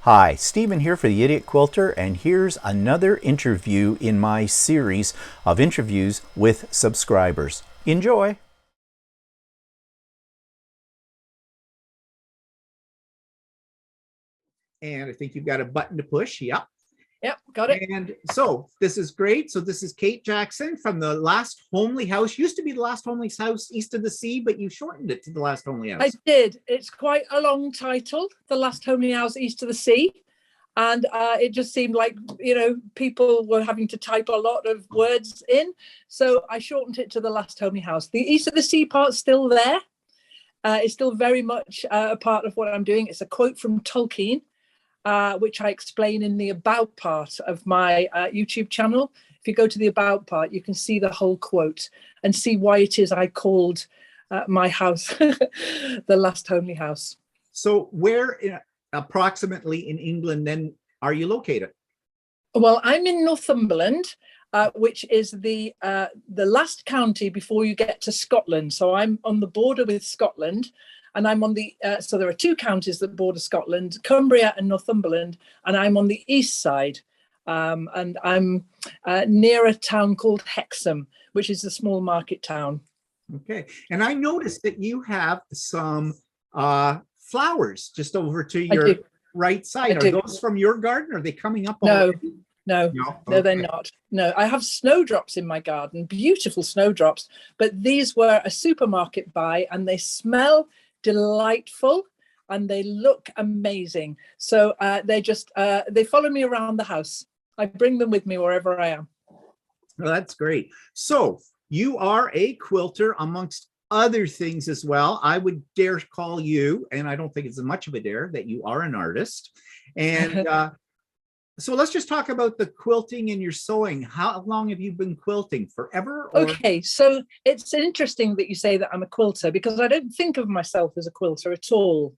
Hi, Stephen here for the Idiot Quilter, and here's another interview in my series of interviews with subscribers. Enjoy! And I think you've got a button to push. Yep. Yep, got it. And so this is great. So this is Kate Jackson from the Last Homely House. Used to be the Last Homely House East of the Sea, but you shortened it to the Last Homely House. I did. It's quite a long title, The Last Homely House East of the Sea. And it just seemed like, people were having to type a lot of words in. So I shortened it to The Last Homely House. The East of the Sea part's still there. It's still very much a part of what I'm doing. It's a quote from Tolkien, which I explain in the About part of my YouTube channel. If you go to the About part, you can see the whole quote and see why it is I called my house The Last Homely House. So where approximately in England then are you located? Well, I'm in Northumberland, which is the last county before you get to Scotland. So I'm on the border with Scotland. And I'm on the, so there are two counties that border Scotland, Cumbria and Northumberland, and I'm on the east side. And I'm near a town called Hexham, which is a small market town. Okay. And I noticed that you have some flowers just over to your right side. Are those from your garden? Are they coming up? No, already? no, they're not. No, I have snowdrops in my garden, beautiful snowdrops, but these were a supermarket buy and they smell delightful and they look amazing. So they follow me around the house. I bring them with me wherever I am. Well, that's great. So you are a quilter amongst other things as well. I would dare call you, and I don't think it's much of a dare, that you are an artist. And so let's just talk about the quilting and your sewing. How long have you been quilting? Forever? Or? Okay, so it's interesting that you say that I'm a quilter because I don't think of myself as a quilter at all.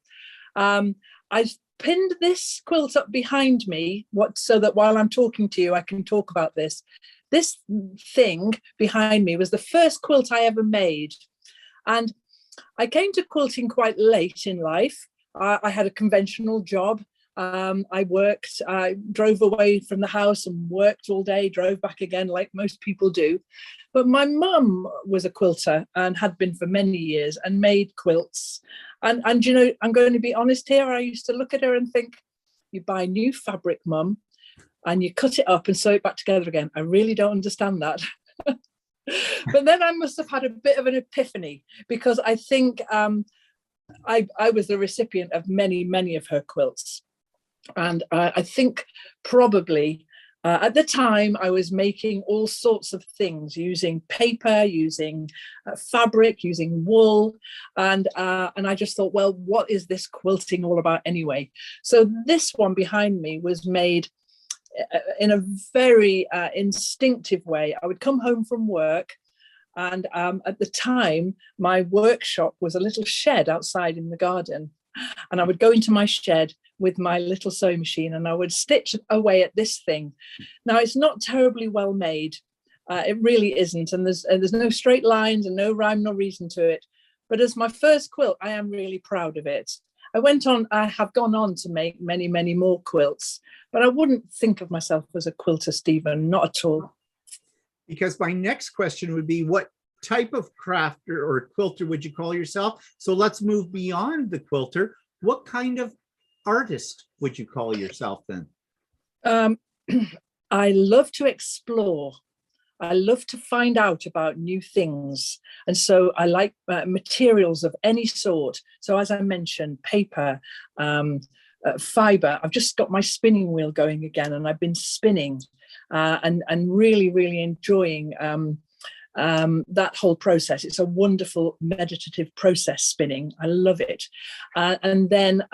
I've pinned this quilt up behind me so that while I'm talking to you, I can talk about this. This thing behind me was the first quilt I ever made. And I came to quilting quite late in life. I had a conventional job. I worked, I drove away from the house and worked all day, drove back again like most people do. But my mum was a quilter and had been for many years and made quilts. And I'm going to be honest here, I used to look at her and think, you buy new fabric, Mum, and you cut it up and sew it back together again. I really don't understand that. But then I must have had a bit of an epiphany because I think I was the recipient of many of her quilts. And I think probably at the time I was making all sorts of things using paper, using fabric, using wool. And I just thought, well, what is this quilting all about anyway? So this one behind me was made in a very instinctive way. I would come home from work and at the time my workshop was a little shed outside in the garden, and I would go into my shed with my little sewing machine and I would stitch away at this thing. Now it's not terribly well made, it really isn't, and there's no straight lines and no rhyme nor reason to it, but as my first quilt I am really proud of it. I have gone on to make many more quilts, but I wouldn't think of myself as a quilter, Stephen, not at all. Because my next question would be, what type of crafter or quilter would you call yourself? So let's move beyond the quilter. What kind of artist would you call yourself then? I love to explore. I love to find out about new things. And so I like materials of any sort. So as I mentioned, paper, fiber. I've just got my spinning wheel going again and I've been spinning and really enjoying that whole process. It's a wonderful meditative process, spinning. I love it. And then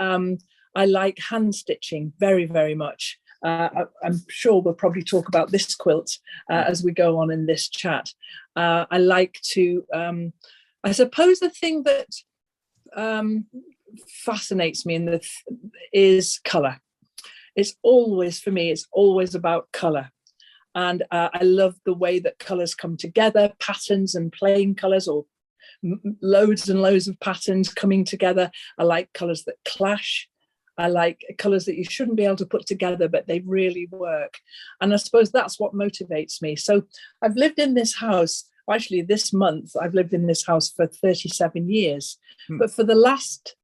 I like hand stitching very much. I'm sure we'll probably talk about this quilt as we go on in this chat. I like to, I suppose the thing that fascinates me is colour. It's always, for me, it's always about colour. And I love the way that colours come together, patterns and plain colours, or loads and loads of patterns coming together. I like colours that clash. I like colours that you shouldn't be able to put together, but they really work. And I suppose that's what motivates me. So I've lived in this house, actually this month, I've lived in this house for 37 years. But for the last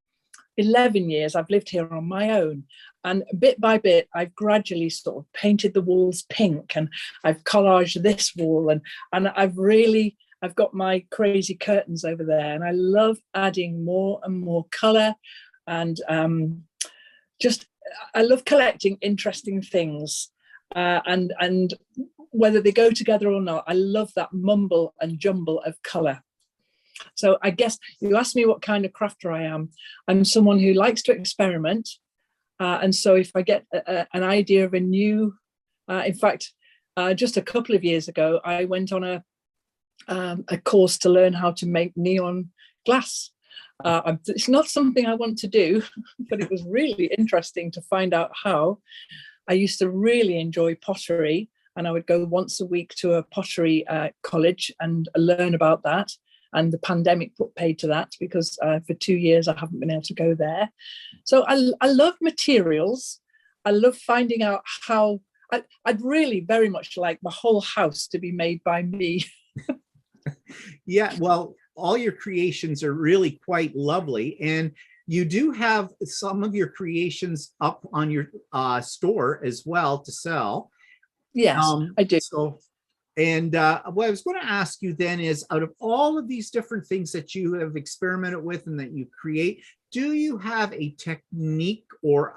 11 years, I've lived here on my own. And bit by bit, I've gradually sort of painted the walls pink, and I've collaged this wall, and I've got my crazy curtains over there, and I love adding more and more colour, and I love collecting interesting things, and whether they go together or not, I love that mumble and jumble of colour. So I guess you asked me what kind of crafter I am. I'm someone who likes to experiment. And so if I get an idea of a new, in fact, just a couple of years ago, I went on a course to learn how to make neon glass. It's not something I want to do, but it was really interesting to find out how. I used to really enjoy pottery, and I would go once a week to a pottery college and learn about that. And the pandemic put paid to that, because for 2 years I haven't been able to go there. So I love materials. I love finding out how. I'd really very much like my whole house to be made by me. Yeah, well, all your creations are really quite lovely. And you do have some of your creations up on your store as well to sell. Yes, I do. So, and what I was going to ask you then is, out of all of these different things that you have experimented with and that you create, do you have a technique or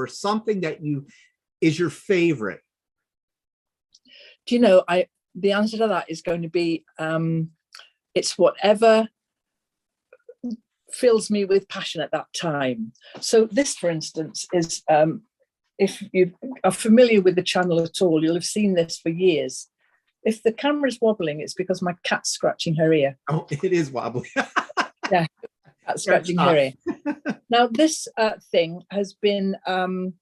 something that is your favorite? Do you know, the answer to that is going to be it's whatever fills me with passion at that time. So this, for instance, is if you are familiar with the channel at all, you'll have seen this for years. If the camera's wobbling, it's because my cat's scratching her ear. Oh, it is wobbly. Yeah, cat's scratching her ear. Now, this thing has been on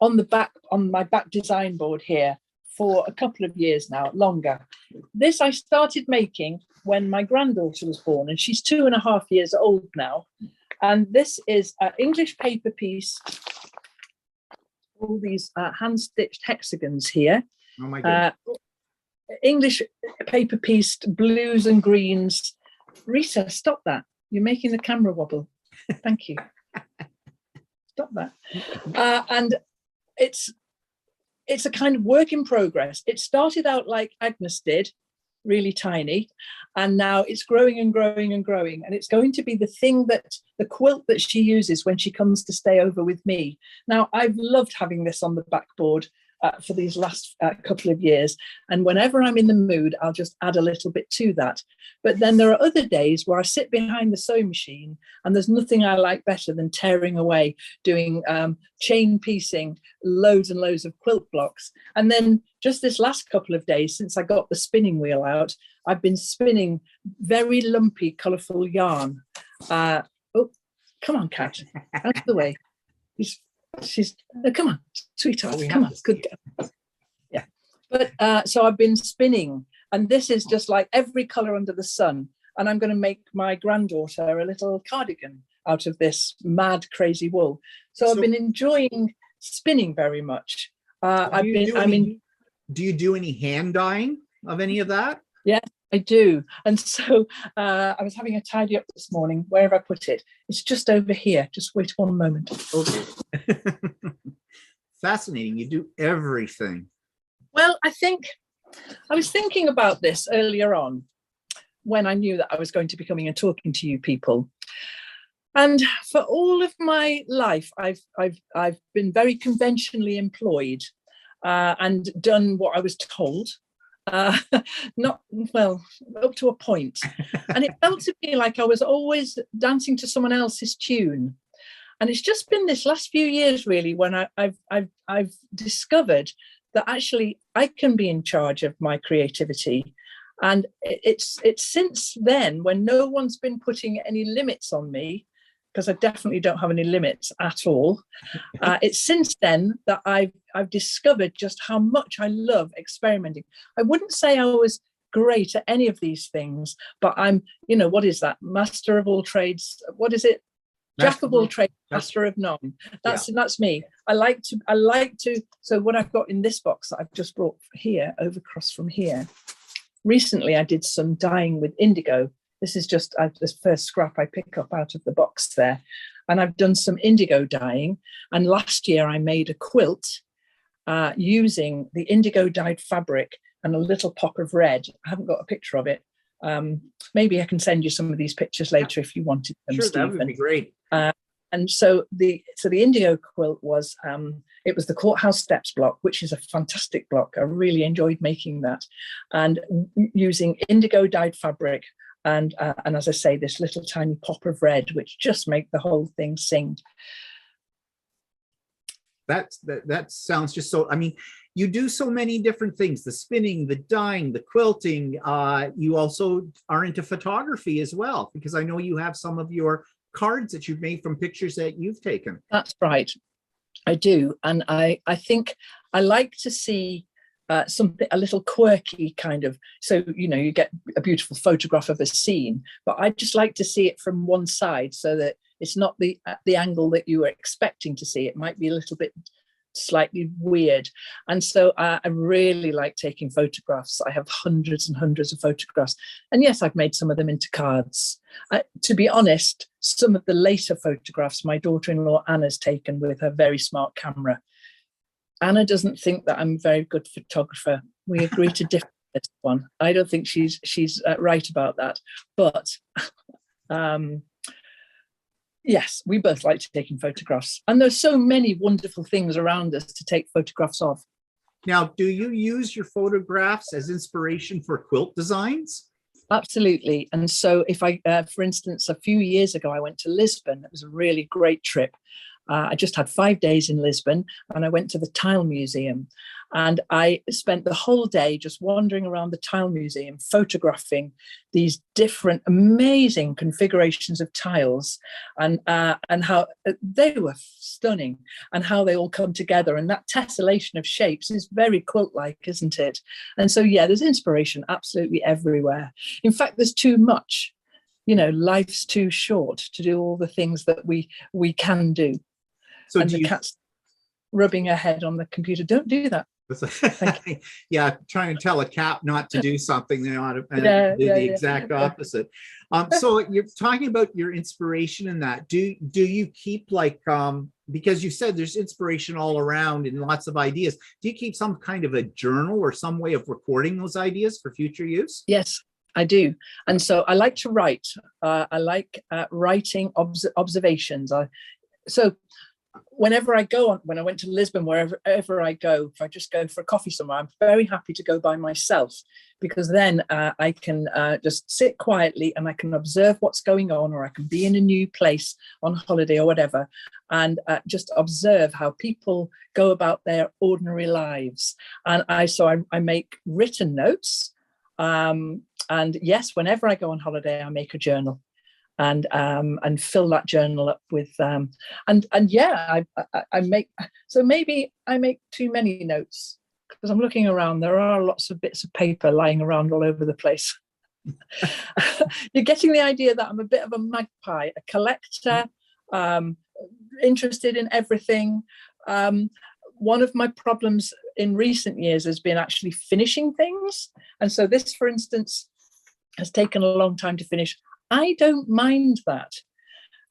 my back design board here for a couple of years now, longer. This I started making when my granddaughter was born, and she's 2.5 years old now. And this is an English paper piece, all these hand-stitched hexagons here. Oh my goodness. English paper pieced blues and greens. Rita, stop that. You're making the camera wobble. Thank you. Stop that. And it's a kind of work in progress. It started out like Agnes did, really tiny, and now it's growing and growing and growing. And it's going to be the quilt that she uses when she comes to stay over with me. Now, I've loved having this on the backboard for these last couple of years. And whenever I'm in the mood, I'll just add a little bit to that. But then there are other days where I sit behind the sewing machine, and there's nothing I like better than tearing away, doing chain piecing, loads and loads of quilt blocks. And then just this last couple of days, since I got the spinning wheel out, I've been spinning very lumpy, colourful yarn. Oh, come on, Kat, out of the way. Come on, sweetheart, come on, good girl. Yeah, but so I've been spinning, and this is just like every colour under the sun. And I'm going to make my granddaughter a little cardigan out of this mad, crazy wool. So I've been enjoying spinning very much. Do you do any hand dyeing of any of that? Yeah, I do. And so I was having a tidy up this morning. Where have I put it? It's just over here. Just wait one moment. Okay. Fascinating. You do everything. Well, I was thinking about this earlier on when I knew that I was going to be coming and talking to you people. And for all of my life, I've been very conventionally employed and done what I was told. Not well, up to a point. And it felt to me like I was always dancing to someone else's tune. And it's just been this last few years, really, when I've discovered that actually I can be in charge of my creativity. And it's since then, when no one's been putting any limits on me, because I definitely don't have any limits at all. It's since then that I've discovered just how much I love experimenting. I wouldn't say I was great at any of these things, but I'm, what is that? Master of all trades. What is it? Jack of all trades, master of none. That's me. I like to. So what I've got in this box that I've just brought here, over across from here. Recently, I did some dyeing with indigo. This is just this first scrap I pick up out of the box there, and I've done some indigo dyeing. And last year, I made a quilt using the indigo dyed fabric and a little pop of red. I haven't got a picture of it. Maybe I can send you some of these pictures later if you wanted them. Sure, Stephen. that would be great. And so the indigo quilt was it was the Courthouse Steps block, which is a fantastic block. I really enjoyed making that, and using indigo dyed fabric and as I say, this little tiny pop of red, which just make the whole thing sing. That sounds just so. I mean, you do so many different things: the spinning, the dyeing, the quilting. You also are into photography as well, because I know you have some of your cards that you've made from pictures that you've taken. That's right, I do, and I think I like to see something a little quirky kind of. So you get a beautiful photograph of a scene, but I just like to see it from one side so that it's not the angle that you were expecting to see. It might be a little bit slightly weird. And so I really like taking photographs. I have hundreds and hundreds of photographs. And yes, I've made some of them into cards. To be honest, some of the later photographs my daughter-in-law Anna's taken with her very smart camera. Anna doesn't think that I'm a very good photographer. We agree to differ on this one. I don't think she's right about that. But yes, we both like taking photographs. And there's so many wonderful things around us to take photographs of. Now, do you use your photographs as inspiration for quilt designs? Absolutely. And so if I, for instance, a few years ago, I went to Lisbon. It was a really great trip. I just had 5 days in Lisbon, and I went to the Tile Museum, and I spent the whole day just wandering around the Tile Museum, photographing these different amazing configurations of tiles, and how they were stunning, and how they all come together. And that tessellation of shapes is very quilt-like, isn't it? And so, yeah, there's inspiration absolutely everywhere. In fact, there's too much. Life's too short to do all the things that we can do. So and the cat's rubbing her head on the computer. Don't do that. Yeah, trying to tell a cat not to do something, they ought to do the exact opposite. So you're talking about your inspiration in that. Do you keep because you said there's inspiration all around and lots of ideas. Do you keep some kind of a journal or some way of recording those ideas for future use? Yes, I do. And so I like to write. I like writing observations. So whenever I go on, when I went to Lisbon, wherever I go, if I just go for a coffee somewhere, I'm very happy to go by myself, because then I can just sit quietly and I can observe what's going on, or I can be in a new place on holiday or whatever, and just observe how people go about their ordinary lives. And I make written notes. And yes, whenever I go on holiday, I make a journal. And fill that journal up with I make, so maybe I make too many notes, because I'm looking around, there are lots of bits of paper lying around all over the place. You're getting the idea that I'm a bit of a magpie, a collector, interested in everything. One of my problems in recent years has been actually finishing things, and so this, for instance, has taken a long time to finish. I don't mind that.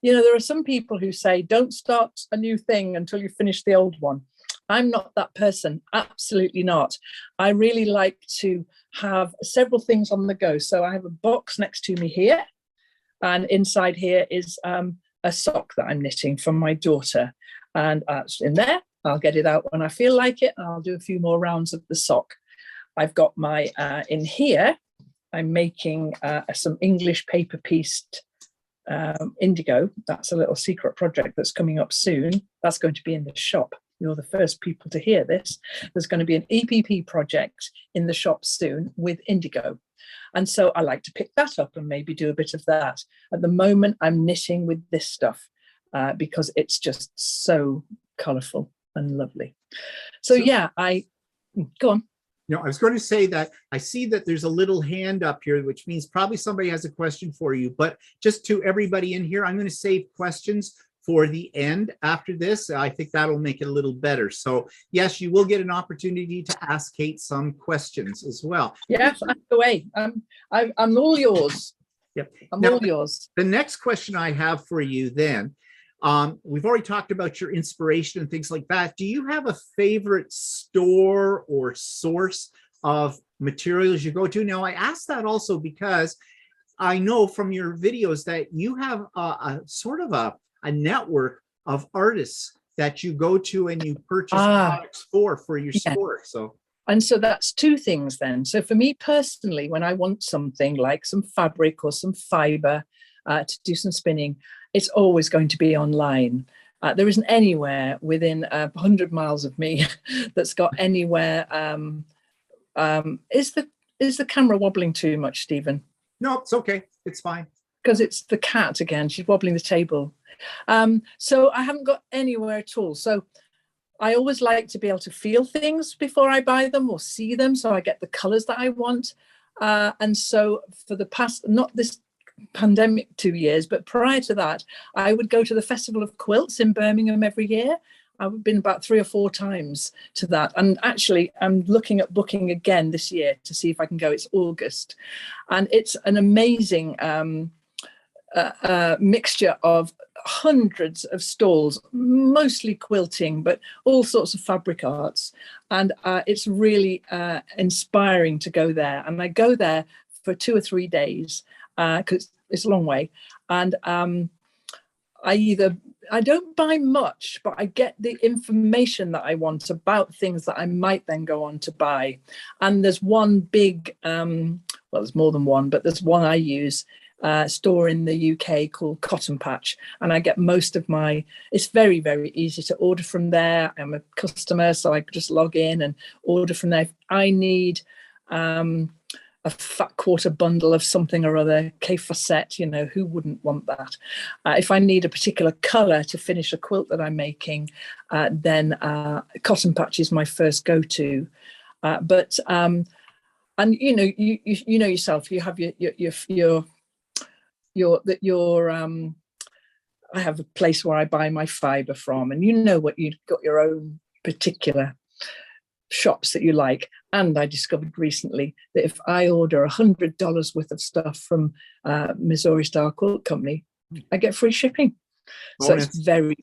There are some people who say, don't start a new thing until you finish the old one. I'm not that person. Absolutely not. I really like to have several things on the go. So I have a box next to me here, and inside here is a sock that I'm knitting for my daughter. And it's in there. I'll get it out when I feel like it, and I'll do a few more rounds of the sock. I've got my, in here, I'm making some English paper pieced indigo. That's a little secret project that's coming up soon. That's going to be in the shop. You're the first people to hear this. There's going to be an EPP project in the shop soon with indigo. And so I like to pick that up and maybe do a bit of that. At the moment, I'm knitting with this stuff because it's just so colourful and lovely. So yeah, go on. No, I was going to say that I see that there's a little hand up here, which means probably somebody has a question for you. But just to everybody in here, I'm going to save questions for the end after this. I think that'll make it a little better. So yes, you will get an opportunity to ask Kate some questions as well. Yes, ask away. I'm all yours. Yep. I'm Now, all yours. the next question I have for you then, we've already talked about your inspiration and things like that. Do you have a favorite store or source of materials you go to? Now, I ask that also because I know from your videos that you have a sort of a network of artists that you go to and you purchase products for your store. And so that's two things then. So for me personally, when I want something like some fabric or some fiber to do some spinning, it's always going to be online. There isn't anywhere within 100 miles of me that's got anywhere. Is the camera wobbling too much, Stephen? No, it's okay. It's fine. Because it's the cat again. She's wobbling the table. So I haven't got anywhere at all. So I always like to be able to feel things before I buy them or see them, so I get the colors that I want. And so for the past, not this pandemic 2 years, but prior to that, I would go to the Festival of Quilts in Birmingham every year. I've been about 3 or 4 times to that. And actually, I'm looking at booking again this year to see if I can go. It's August. And it's an amazing mixture of hundreds of stalls, mostly quilting, but all sorts of fabric arts. And it's really inspiring to go there. And I go there for 2 or 3 days because it's a long way. And I don't buy much, but I get the information that I want about things that I might then go on to buy. And there's one big, well, there's more than one, but there's one I use, store in the UK called Cotton Patch, and I get most of my, it's very, very easy to order from there. I'm a customer, so I just log in and order from there. If I need a fat quarter bundle of something or other, K-facet, you know, who wouldn't want that? If I need a particular colour to finish a quilt that I'm making, then Cotton Patch is my first go-to. And you know, you know yourself, you have I have a place where I buy my fibre from, and you know what, you've got your own particular shops that you like. And I discovered recently that if I order $100 worth of stuff from Missouri Star Quilt Company, I get free shipping. So it's very,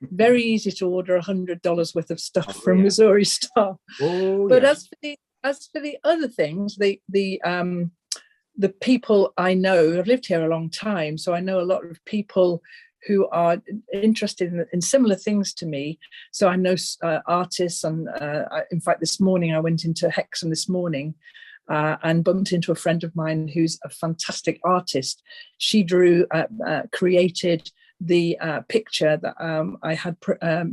very easy to order $100 worth of stuff from Missouri Star. But as for the other things, the people I know, I've lived here a long time, so I know a lot of people who are interested in similar things to me. So I know artists, and in fact, this morning I went into Hexham this morning and bumped into a friend of mine who's a fantastic artist. She created the picture that I had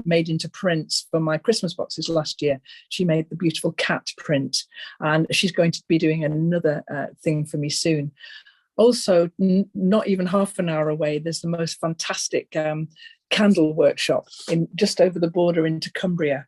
made into prints for my Christmas boxes last year. She made the beautiful cat print, and she's going to be doing another thing for me soon. Also, not even half an hour away, there's the most fantastic candle workshop in just over the border into Cumbria.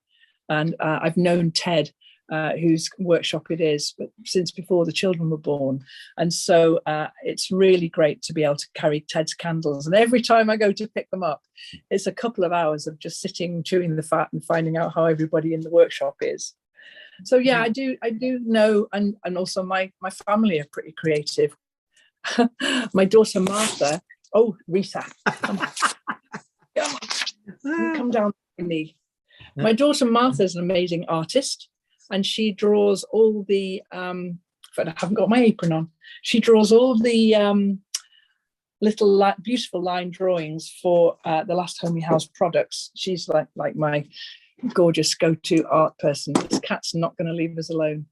And I've known Ted, whose workshop it is, but since before the children were born. And so it's really great to be able to carry Ted's candles. And every time I go to pick them up, it's a couple of hours of just sitting, chewing the fat and finding out how everybody in the workshop is. So yeah, I do know, and also my family are pretty creative. My daughter Martha, oh Rita, come on, come down with me. My daughter Martha is an amazing artist, and she draws all the but I haven't got my apron on. She draws all the little beautiful line drawings for the Last Homey House products. She's like my gorgeous go-to art person. This cat's not going to leave us alone.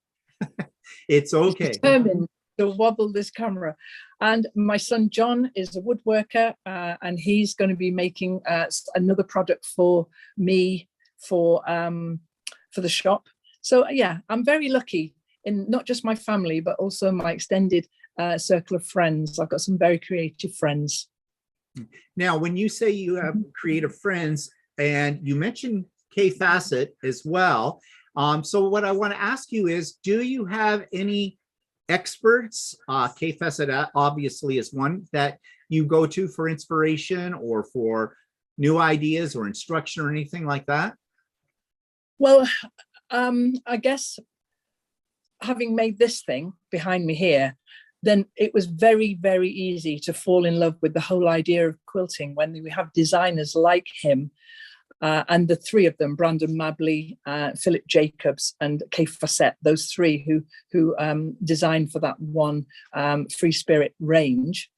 It's okay. She's determined to wobble this camera. And my son John is a woodworker, and he's going to be making another product for me for the shop. So yeah, I'm very lucky in not just my family, but also my extended circle of friends. I've got some very creative friends. Now, when you say you have creative friends, and you mentioned K-Facet as well, So what I want to ask you is, do you have any experts? KFSET obviously is one that you go to for inspiration or for new ideas or instruction or anything like that? Well, I guess having made this thing behind me here, then it was very, very easy to fall in love with the whole idea of quilting when we have designers like him. And the three of them, Brandon Mabley, Philip Jacobs, and Kay Fawcett, those three who designed for that one Free Spirit range.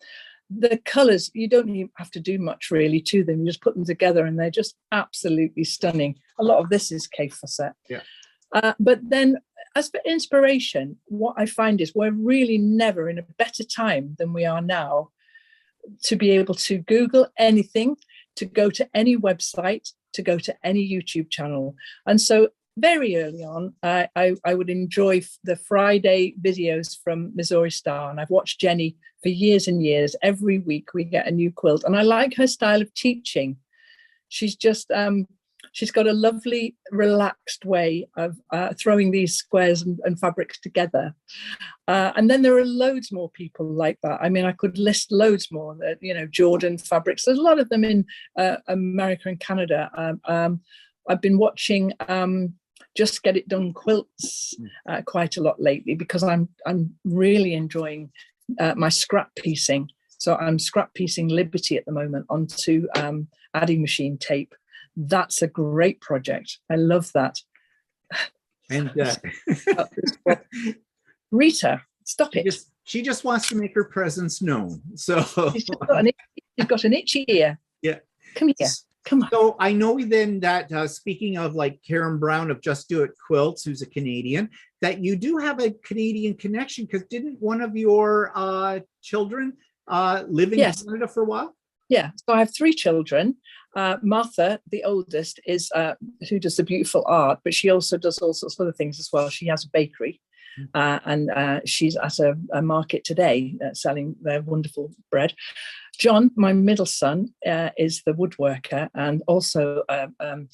The colours, you don't even have to do much really to them. You just put them together and they're just absolutely stunning. A lot of this is Kay Fawcett. Yeah. But then as for inspiration, what I find is we're really never in a better time than we are now to be able to Google anything, to go to any website, to go to any YouTube channel. And so very early on, I would enjoy the Friday videos from Missouri Star. And I've watched Jenny for years and years. Every week we get a new quilt. And I like her style of teaching. She's just, she's got a lovely, relaxed way of throwing these squares and fabrics together. And then there are loads more people like that. I mean, I could list loads more, you know, Jordan fabrics. There's a lot of them in America and Canada. I've been watching Just Get It Done quilts quite a lot lately because I'm really enjoying my scrap piecing. So I'm scrap piecing Liberty at the moment onto adding machine tape. That's a great project. I love that. And Rita, stop it. She just wants to make her presence known. So She's got an itchy ear. Yeah. Come here. Come on. So I know then that speaking of like Karen Brown of Just Do It Quilts, who's a Canadian, that you do have a Canadian connection, because didn't one of your children live in Canada for a while? Yeah, so I have three children. Martha, the oldest, is who does the beautiful art, but she also does all sorts of other things as well. She has a bakery, and she's at a market today selling their wonderful bread. John, my middle son, is the woodworker and also an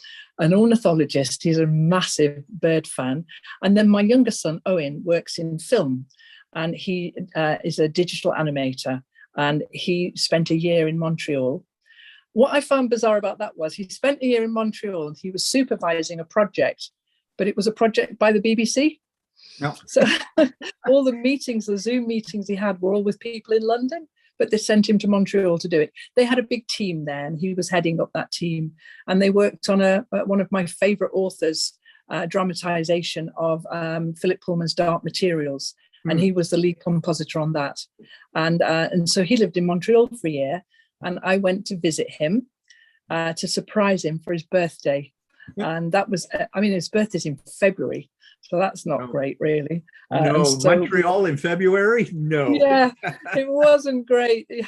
ornithologist. He's a massive bird fan. And then my younger son, Owen, works in film, and he is a digital animator. And he spent a year in Montreal. What I found bizarre about that was he spent a year in Montreal and he was supervising a project, but it was a project by the BBC. No. So all the meetings, the Zoom meetings he had were all with people in London, but they sent him to Montreal to do it. They had a big team there and he was heading up that team. And they worked on one of my favorite authors' dramatization of Philip Pullman's Dark Materials. And he was the lead compositor on that. And so he lived in Montreal for a year. And I went to visit him to surprise him for his birthday. And that was, I mean, his birthday's in February. So that's not great, really. No, so, Montreal in February? No. Yeah, it wasn't great. I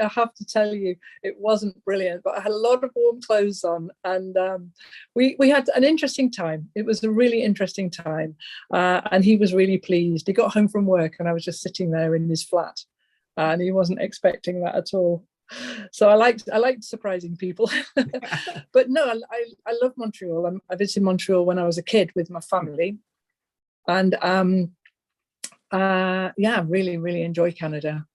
have to tell you, it wasn't brilliant. But I had a lot of warm clothes on, and we had an interesting time. It was a really interesting time, and he was really pleased. He got home from work, and I was just sitting there in his flat, and he wasn't expecting that at all. So I liked surprising people. But no, I love Montreal. I visited Montreal when I was a kid with my family. And really, really enjoy Canada.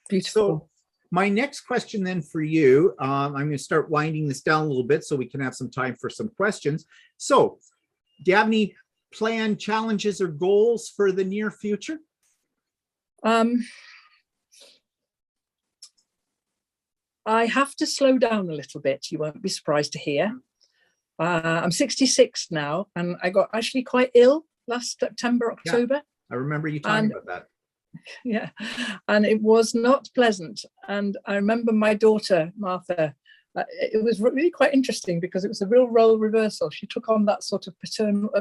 Beautiful. So my next question then for you, I'm going to start winding this down a little bit so we can have some time for some questions. So do you have any planned challenges or goals for the near future? I have to slow down a little bit. You won't be surprised to hear. I'm 66 now, and I got actually quite ill last September, October. Yeah, I remember you talking about that. Yeah, and it was not pleasant. And I remember my daughter, Martha, it was really quite interesting because it was a real role reversal. She took on that sort of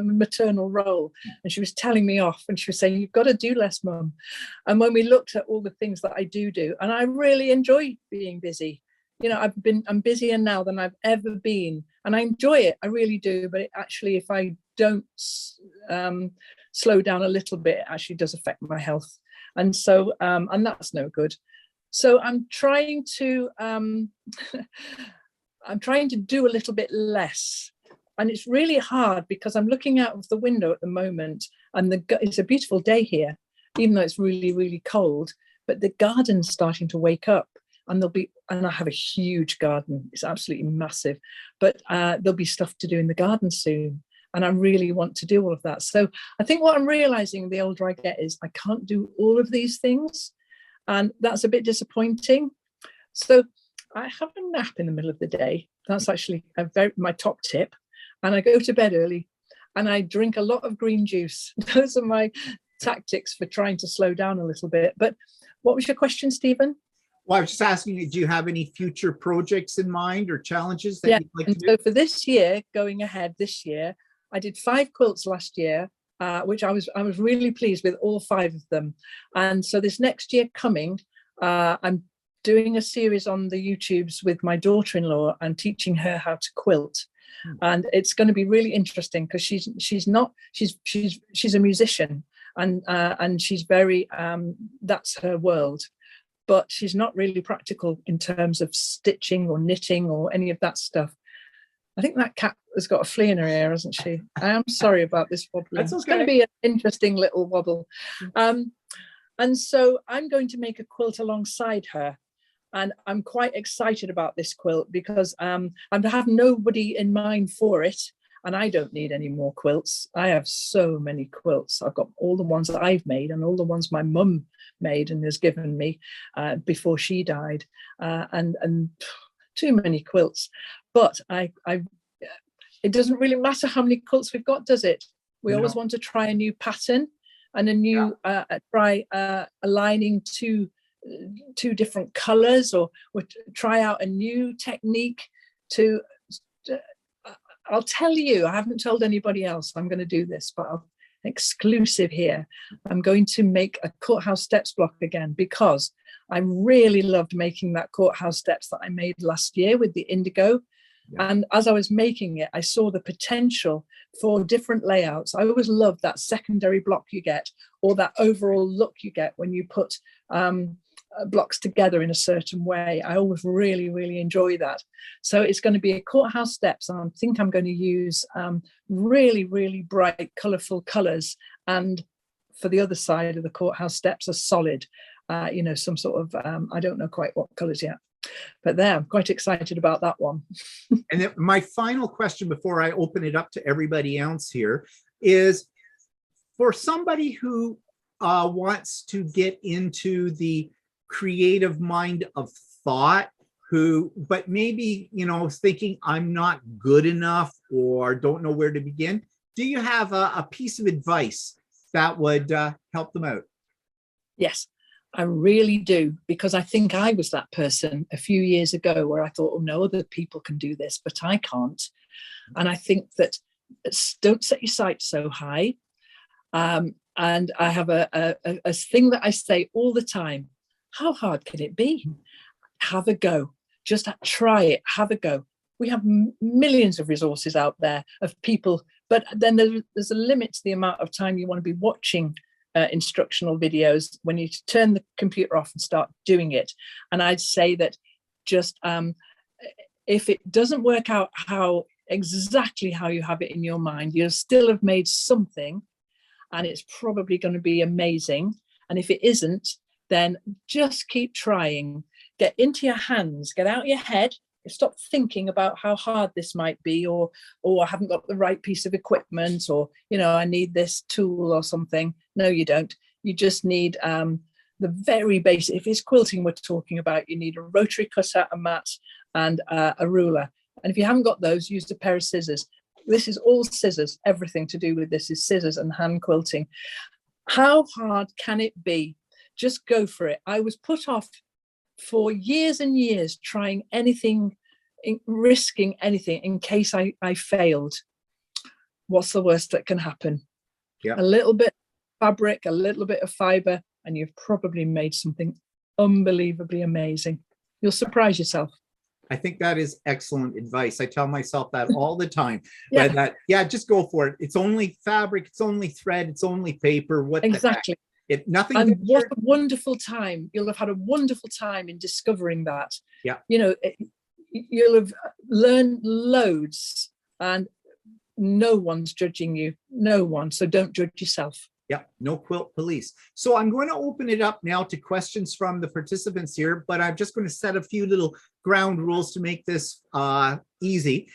maternal role, and she was telling me off, and she was saying, "You've got to do less, Mum." And when we looked at all the things that I do, and I really enjoy being busy. You know, I'm busier now than I've ever been, and I enjoy it. I really do. But it actually, if I don't slow down a little bit, it actually does affect my health, and so and that's no good. So I'm trying to do a little bit less. and it's really hard because I'm looking out of the window at the moment, and it's a beautiful day here, even though it's really, really cold. But the garden's starting to wake up, and I have a huge garden. It's absolutely massive, but there'll be stuff to do in the garden soon. And I really want to do all of that. So I think what I'm realizing the older I get is I can't do all of these things. And that's a bit disappointing. So I have a nap in the middle of the day. That's actually my top tip. And I go to bed early, and I drink a lot of green juice. Those are my tactics for trying to slow down a little bit. But what was your question, Stephen? Well, I was just asking you, do you have any future projects in mind or challenges that you'd like to do? So for this year, going ahead this year, I did 5 quilts last year, which I was really pleased with all 5 of them. And so this next year coming, I'm doing a series on the YouTubes with my daughter-in-law and teaching her how to quilt. And it's going to be really interesting because she's a musician, and she's very that's her world, but she's not really practical in terms of stitching or knitting or any of that stuff. I think that cat has got a flea in her ear, hasn't she? I am sorry about this wobbling. That's okay. It's going to be an interesting little wobble. And so I'm going to make a quilt alongside her. And I'm quite excited about this quilt because I have nobody in mind for it. And I don't need any more quilts. I have so many quilts. I've got all the ones that I've made and all the ones my mum made and has given me before she died. And too many quilts. But it doesn't really matter how many quilts we've got, does it? We always want to try a new pattern and a new try aligning two different colors, or try out a new technique to I'll tell you, I haven't told anybody else I'm going to do this, but I'm exclusive here. I'm going to make a courthouse steps block again because I really loved making that courthouse steps that I made last year with the indigo. Yeah. And as I was making it, I saw the potential for different layouts. I always love that secondary block you get, or that overall look you get when you put blocks together in a certain way. I always really, really enjoy that. So it's going to be a courthouse steps. And I think I'm going to use really, really bright, colourful colours. And for the other side of the courthouse steps, a solid, some sort of, I don't know quite what colours yet. But there, I'm quite excited about that one. And then my final question before I open it up to everybody else here is, for somebody who wants to get into the creative mind of thought, but maybe, thinking I'm not good enough or don't know where to begin, do you have a piece of advice that would help them out? Yes. I really do, because I think I was that person a few years ago where I thought, oh no, other people can do this, but I can't. And I think that don't set your sights so high. And I have a thing that I say all the time: how hard can it be? Have a go. Just try it. Have a go. We have millions of resources out there of people, but then there's a limit to the amount of time you want to be watching instructional videos when you turn the computer off and start doing it. And I'd say that just if it doesn't work out exactly how you have it in your mind, you'll still have made something, and it's probably going to be amazing. And if it isn't, then just keep trying. Get into your hands, get out your head. Stop thinking about how hard this might be, or I haven't got the right piece of equipment, or I need this tool or something. No, you don't. You just need the very basic. If it's quilting we're talking about, you need a rotary cutter, a mat, and a ruler. And if you haven't got those, use a pair of scissors. This is all scissors. Everything to do with this is scissors and hand quilting. How hard can it be? Just go for it. I was put off for years and years trying anything, risking anything in case I failed. What's the worst that can happen? Yeah. A little bit of fabric, a little bit of fiber, and you've probably made something unbelievably amazing. You'll surprise yourself. I think that is excellent advice. I tell myself that all the time. Yeah. Just go for it. It's only fabric, it's only thread, it's only paper. What exactly. Nothing. And what a wonderful time. You'll have had a wonderful time in discovering that. Yeah. You'll have learned loads. And no one's judging you, no one. So don't judge yourself. Yeah, no quilt police. So I'm going to open it up now to questions from the participants here, but I'm just going to set a few little ground rules to make this easy.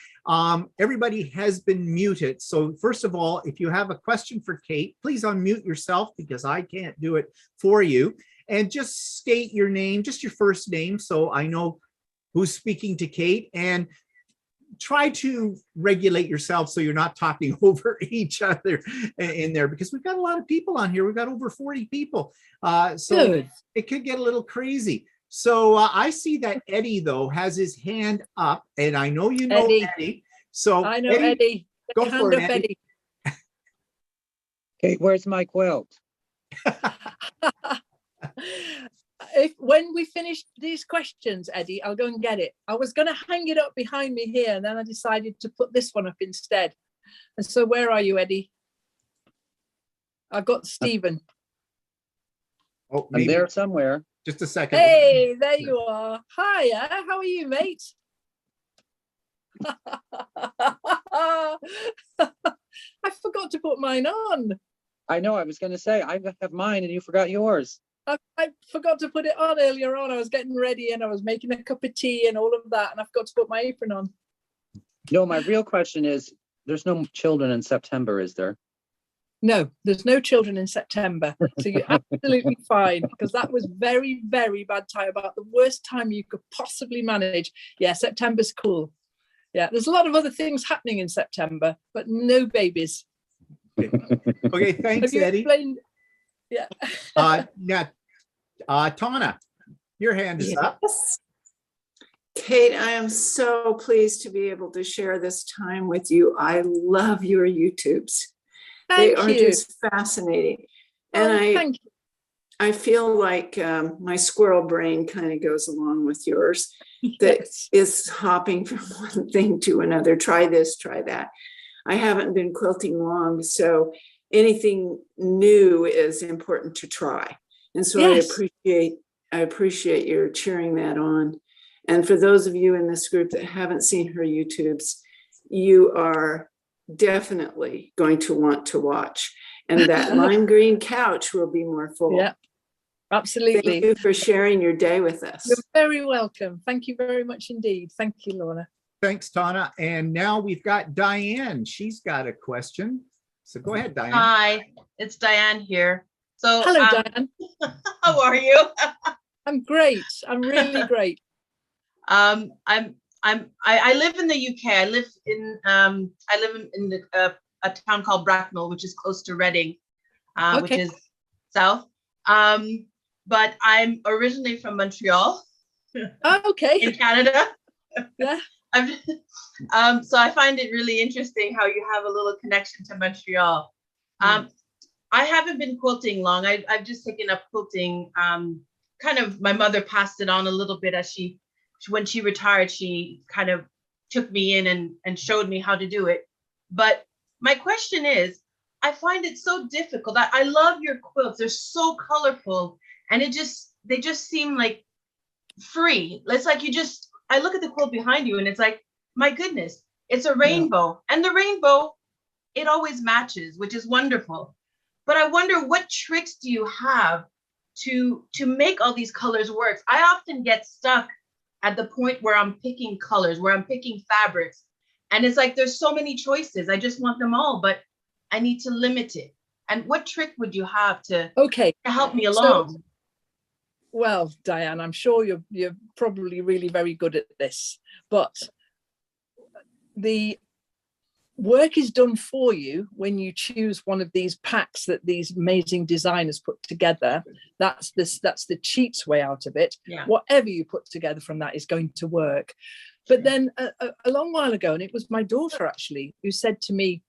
Everybody has been muted. So first of all, if you have a question for Kate, please unmute yourself because I can't do it for you. And just state your name, just your first name, so I know who's speaking to Kate. And try to regulate yourself so you're not talking over each other in there, because we've got a lot of people on here. We've got over 40 people. So Good. It could get a little crazy. So I see that Eddie, though, has his hand up, and I know you know Eddie. So I know Eddie. Go for it, Eddie. Okay, where's my quilt? When we finish these questions, Eddie, I'll go and get it. I was going to hang it up behind me here, and then I decided to put this one up instead. And so where are you, Eddie? I've got Stephen. Oh, I'm there somewhere. Just a second. Hey, there you are. Hiya, how are you, mate? I forgot to put mine on. I know, I was going to say, I have mine and you forgot yours. I forgot to put it on earlier on. I was getting ready and I was making a cup of tea and all of that, and I forgot to put my apron on. No, my real question is, there's no children in September, is there? No, there's no children in September. So you're absolutely fine, because that was very, very bad time, about the worst time you could possibly manage. Yeah, September's cool. Yeah, there's a lot of other things happening in September, but no babies. Okay, thanks, Eddie. Explained? Yeah. Now, Tana, your hand is up. Yes. Kate, I am so pleased to be able to share this time with you. I love your YouTubes. They are just fascinating. And I feel like my squirrel brain kind of goes along with yours, that is hopping from one thing to another. Try this, try that. I haven't been quilting long, so anything new is important to try. And so Yes. I appreciate your cheering that on. And for those of you in this group that haven't seen her YouTubes, you are definitely going to want to watch. And that lime green couch will be more full. Yeah, absolutely. Thank you for sharing your day with us. You're very welcome. Thank you very much indeed. Thank you, Lorna. Thanks, Tana. And now we've got Diane. She's got a question. So go ahead, Diane. Hi, it's Diane here. So Hello, Diane. how are you? I'm great. I'm really great. I live in the UK. I live in a town called Bracknell, which is close to Reading, which is south. But I'm originally from Montreal. Okay. In Canada. Yeah. So I find it really interesting how you have a little connection to Montreal. I haven't been quilting long. I've just taken up quilting. Kind of, my mother passed it on a little bit as when she retired, she kind of took me in and showed me how to do it. But my question is, I find it so difficult. I love your quilts. They're so colorful, and they just seem like free. It's like I look at the quilt behind you and it's like, my goodness, it's a rainbow. And the rainbow, it always matches, which is wonderful. But I wonder, what tricks do you have to make all these colors work? I often get stuck at the point where I'm picking colors, where I'm picking fabrics. And it's like, there's so many choices. I just want them all, but I need to limit it. And what trick would you have to help me along? Well, Diane, I'm sure you're probably really very good at this, but the work is done for you when you choose one of these packs that these amazing designers put together. That's the cheats way out of it. Yeah. Whatever you put together from that is going to work. But then a long while ago, and it was my daughter actually who said to me,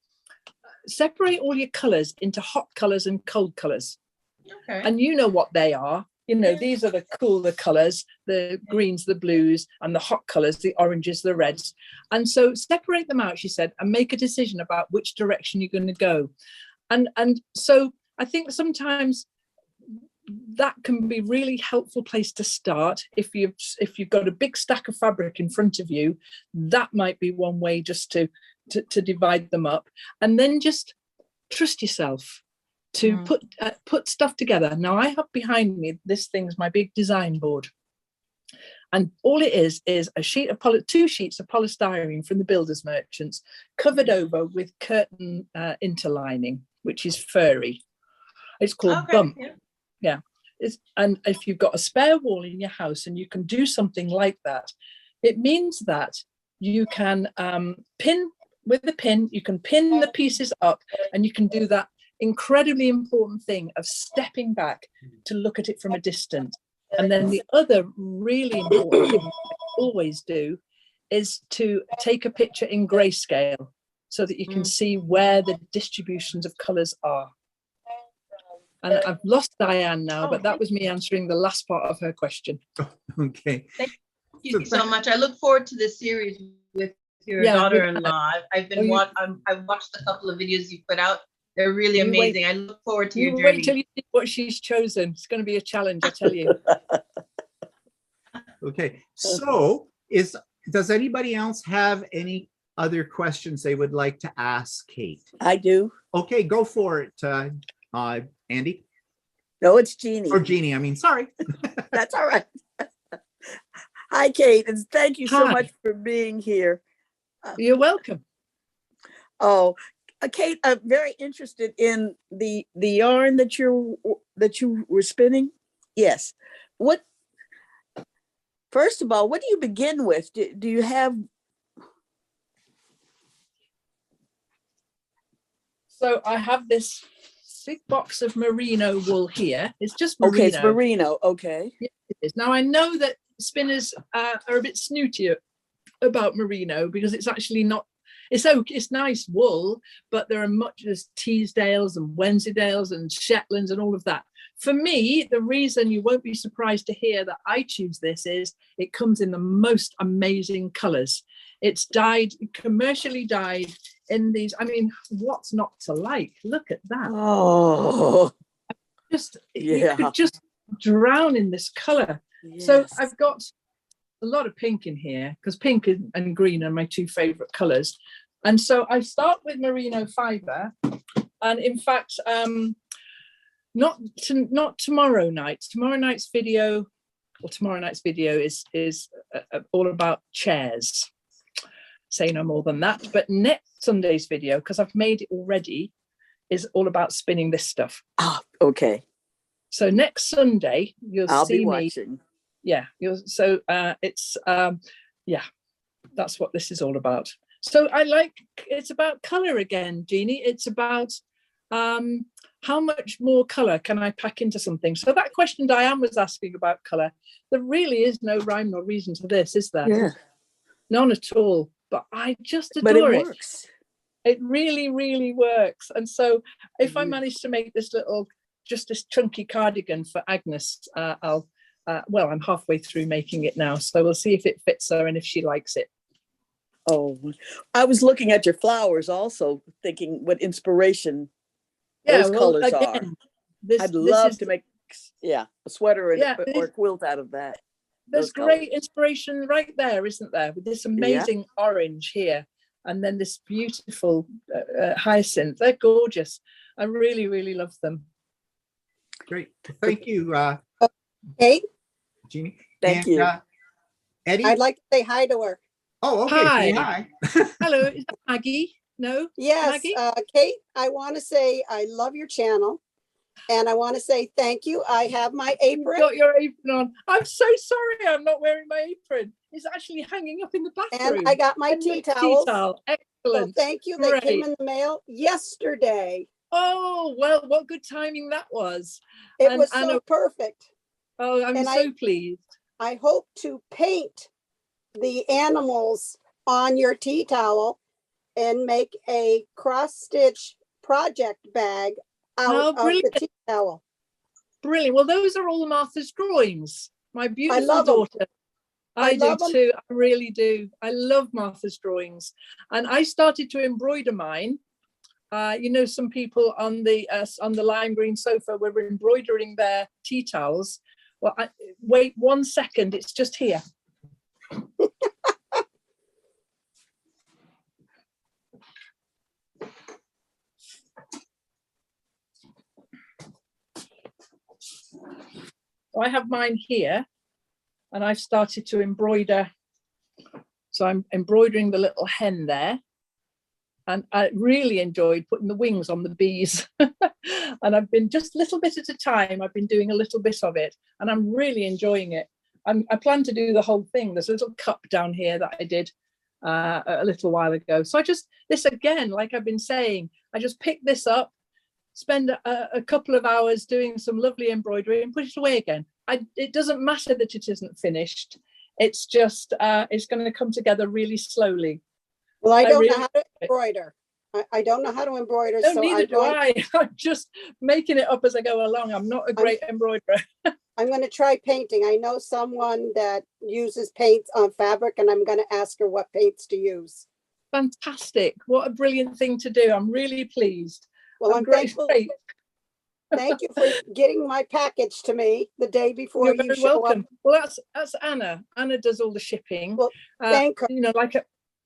separate all your colors into hot colors and cold colors. Okay. And you know what they are. You know, these are the cooler colors, the greens, the blues, and the hot colors, the oranges, the reds. And so separate them out, she said, and make a decision about which direction you're going to go. And so I think sometimes that can be a really helpful place to start. If you've got a big stack of fabric in front of you, that might be one way just to to divide them up, and then just trust yourself to put stuff together. Now I have behind me, this thing's my big design board. And all it is a sheet of two sheets of polystyrene from the builders merchants, covered over with curtain interlining, which is furry. It's called Bump. Yeah. And if you've got a spare wall in your house and you can do something like that, it means that you can pin with the pin, you can pin the pieces up, and you can do that incredibly important thing of stepping back to look at it from a distance. And then the other really important thing I always do is to take a picture in grayscale so that you can see where the distributions of colours are. And I've lost Diane now, but that was me answering the last part of her question. Okay. Thank you so much. I look forward to this series with your daughter-in-law. I've watched a couple of videos you put out. They're really amazing. I look forward to your journey. Wait till you see what she's chosen. It's going to be a challenge, I tell you. Okay. So does anybody else have any other questions they would like to ask Kate? I do. Okay, go for it, Andy. No, it's Jeannie. Or Jeannie, I mean, sorry. That's all right. Hi, Kate, and thank you so much for being here. You're welcome. Oh, Kate, I'm very interested in the yarn that you were spinning. Yes. First of all, what do you begin with? Do you have? So I have this big box of merino wool here. It's just merino. Okay, it's merino. Okay. Yes, it is. Now I know that spinners are a bit snooty about merino because it's actually not. It's nice wool, but there are much as Teesdales and Wensleydales and Shetlands and all of that. For me, the reason you won't be surprised to hear that I choose this is it comes in the most amazing colours. It's dyed, commercially dyed in these. I mean, what's not to like? Look at that. Oh, you could just drown in this colour. Yes. So I've got a lot of pink in here because pink and green are my two favourite colours. And so I start with merino fibre, and in fact, not tomorrow night. Tomorrow night's video is all about chairs. Say no more than that. But next Sunday's video, because I've made it already, is all about spinning this stuff. Ah, okay. So next Sunday I'll see be watching. Me. Yeah. It's that's what this is all about. So it's about colour again, Jeannie. It's about how much more colour can I pack into something? So that question Diane was asking about colour, there really is no rhyme nor reason to this, is there? Yeah. None at all. But I just adore it. But it works. It really, really works. And so if I manage to make this chunky cardigan for Agnes, I'm halfway through making it now. So we'll see if it fits her and if she likes it. Oh, I was looking at your flowers also, thinking what inspiration those colors are. I'd love to make a sweater or a quilt out of that. There's great inspiration right there, isn't there? With this amazing orange here, and then this beautiful hyacinth. They're gorgeous. I really, really love them. Great. Thank you, Kate. Jeannie. Thank you. Eddie? I'd like to say hi to her. Oh, okay. Hi. Hello, is that Aggie? No? Yes, Aggie? Kate, I want to say I love your channel. And I want to say thank you. I have my apron. You've got your apron on. I'm so sorry I'm not wearing my apron. It's actually hanging up in the bathroom. And I got my tea towels. Excellent. So thank you. They came in the mail yesterday. Oh, well, what good timing that was. It was so perfect. Oh, I'm so pleased. I hope to paint the animals on your tea towel and make a cross-stitch project bag out of the tea towel. Brilliant. Well, those are all Martha's drawings. My beautiful daughter. I do too. I really do. I love Martha's drawings. And I started to embroider mine. Some people on the lime green sofa were embroidering their tea towels. Well, wait 1 second. It's just here. I have mine here, and I've started to embroider. So I'm embroidering the little hen there. And I really enjoyed putting the wings on the bees. And I've been just a little bit at a time. I've been doing a little bit of it, and I'm really enjoying it. I plan to do the whole thing. There's a little cup down here that I did a little while ago. So this again, like I've been saying, I just pick this up, spend a couple of hours doing some lovely embroidery and put it away again. It doesn't matter that it isn't finished. It's just, it's going to come together really slowly. Well, I don't know how to embroider. I don't know how to embroider. No, neither do I. I'm just making it up as I go along. I'm not a great embroiderer. I'm going to try painting. I know someone that uses paints on fabric, and I'm going to ask her what paints to use. Fantastic. What a brilliant thing to do. I'm really pleased. Well, I'm grateful. Thank you for getting my package to me the day before. You're very welcome. Well, that's Anna. Anna does all the shipping. Well, thank her. You know,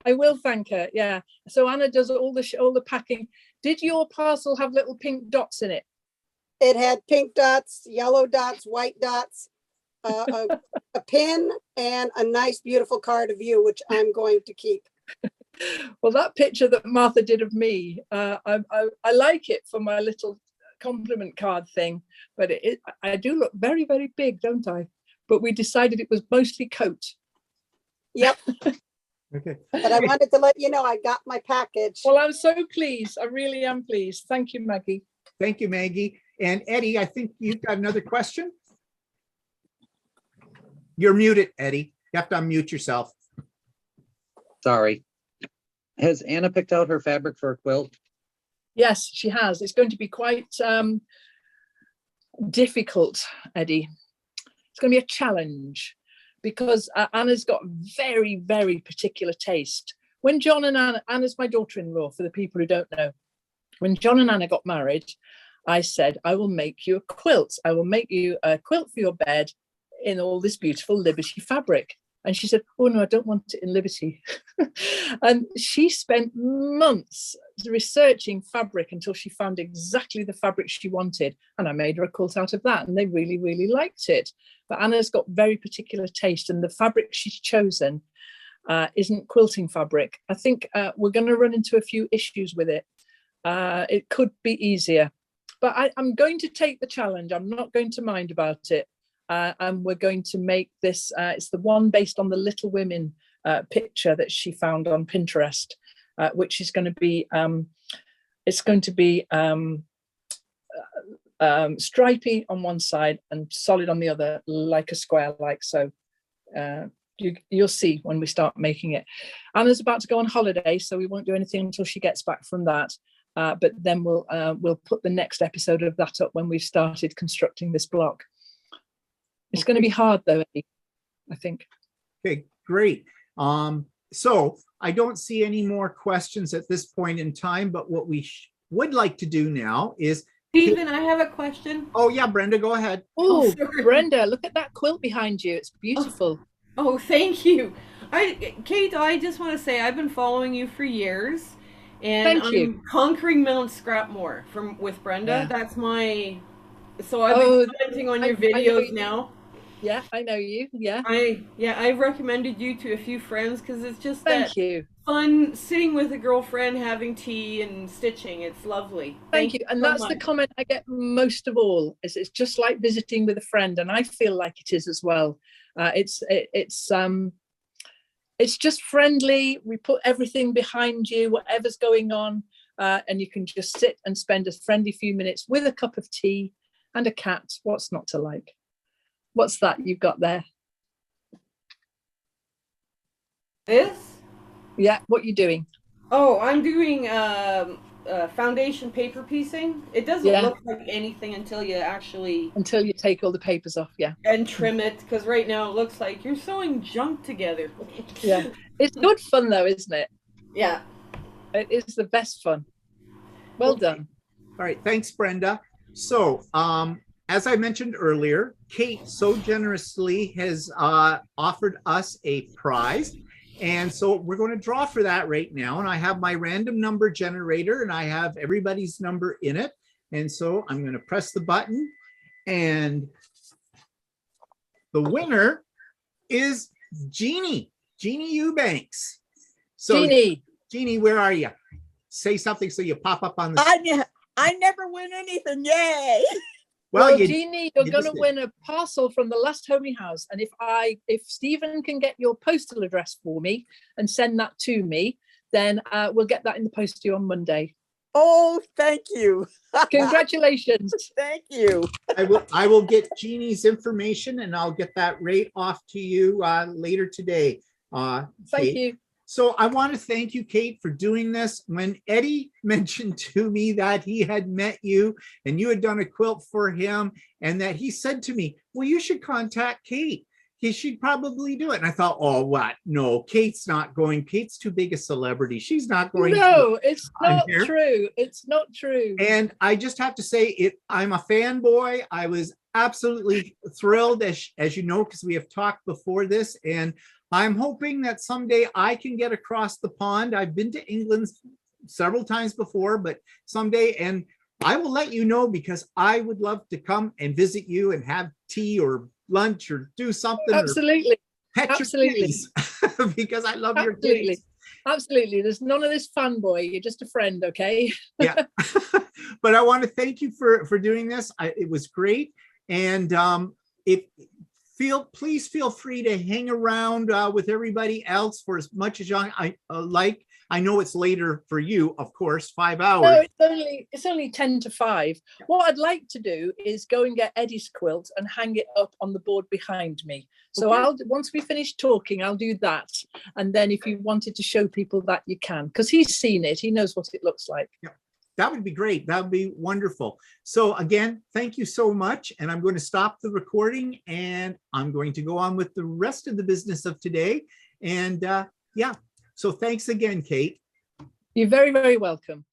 I will thank her. Yeah. So Anna does all the packing. Did your parcel have little pink dots in it? It had pink dots, yellow dots, white dots, a pin, and a nice, beautiful card of you, which I'm going to keep. Well, that picture that Martha did of me, I like it for my little compliment card thing, but I do look very, very big, don't I? But we decided it was mostly coat. Yep. Okay. But I wanted to let you know I got my package. Well, I'm so pleased. I really am pleased. Thank you, Maggie. Thank you, Maggie. And Eddie, I think you've got another question. You're muted, Eddie. You have to unmute yourself. Sorry. Has Anna picked out her fabric for a quilt? Yes, she has. It's going to be quite difficult, Eddie. It's going to be a challenge because Anna's got very, very particular taste. When John and Anna's my daughter-in-law, for the people who don't know. When John and Anna got married, I said, I will make you a quilt. I will make you a quilt for your bed in all this beautiful Liberty fabric. And she said, oh, no, I don't want it in Liberty. And she spent months researching fabric until she found exactly the fabric she wanted. And I made her a quilt out of that. And they really, really liked it. But Anna's got very particular taste. And the fabric she's chosen isn't quilting fabric. I think we're going to run into a few issues with it. It could be easier. But I'm going to take the challenge. I'm not going to mind about it. And we're going to make this, it's the one based on the Little Women picture that she found on Pinterest, which is going to be, it's going to be stripy on one side and solid on the other, like a square, like so. You'll see when we start making it. Anna's about to go on holiday, so we won't do anything until she gets back from that. But then we'll put the next episode of that up when we've started constructing this block. It's going to be hard though, I think. Okay, great. So I don't see any more questions at this point in time, but what we would like to do now is Stephen, I have a question. Oh yeah, Brenda, go ahead. Oh, Brenda, look at that quilt behind you. It's beautiful. Oh, thank you. Kate, I just want to say I've been following you for years. And I'm conquering Mount Scrapmore with Brenda. Yeah. That's my. So I've been commenting on your videos now. Yeah, I know you. Yeah. I've recommended you to a few friends because it's just Thank you. Fun sitting with a girlfriend, having tea and stitching. It's lovely. Thank you. And that's the comment I get most of all. Is it's just like visiting with a friend, and I feel like it is as well. It's just friendly. We put everything behind you, whatever's going on, and you can just sit and spend a friendly few minutes with a cup of tea and a cat. What's not to like? What's that you've got there? This? Yeah, what are you doing? Oh, I'm doing foundation paper piecing. It doesn't look like anything until you actually... Until you take all the papers off, yeah. And trim it, because right now it looks like you're sewing junk together. Yeah. It's good fun though, isn't it? Yeah. It is the best fun. Well done. All right, thanks, Brenda. So, as I mentioned earlier, Kate so generously has offered us a prize. And so we're going to draw for that right now. And I have my random number generator and I have everybody's number in it. And so I'm going to press the button and the winner is Jeannie Eubanks. So Jeannie, where are you? Say something so you pop up on the. I never win anything. Yay! Well, Jeannie, you're going to win a parcel from the last Homey House. And if Stephen can get your postal address for me and send that to me, then we'll get that in the post to you on Monday. Oh, thank you. Congratulations. Thank you. I will get Jeannie's information and I'll get that right off to you later today. Thank you. So I want to thank you, Kate, for doing this. When Eddie mentioned to me that he had met you and you had done a quilt for him, and that he said to me, well, you should contact Kate. She'd probably do it. And I thought, oh, what? No, Kate's not going. Kate's too big a celebrity. She's not going. No, it's not true. It's not true. And I just have to say, I'm a fanboy. I was absolutely thrilled, as you know, because we have talked before this. And I'm hoping that someday I can get across the pond. I've been to England several times before, but someday, and I will let you know, because I would love to come and visit you and have tea or lunch or do something. Absolutely. Absolutely. Because I love your kids. Absolutely. There's none of this fanboy. You're just a friend, okay? Yeah. But I want to thank you for doing this. It was great. And please feel free to hang around with everybody else for as much as I like. I know it's later for you, of course, 5 hours. No, it's only 10 to 5. What I'd like to do is go and get Eddie's quilt and hang it up on the board behind me. So once we finish talking, I'll do that. And then if you wanted to show people that, you can, because he's seen it. He knows what it looks like. Yeah. That would be great. That would be wonderful. So again, thank you so much. And I'm going to stop the recording and I'm going to go on with the rest of the business of today. And yeah, so thanks again, Kate. You're very, very welcome.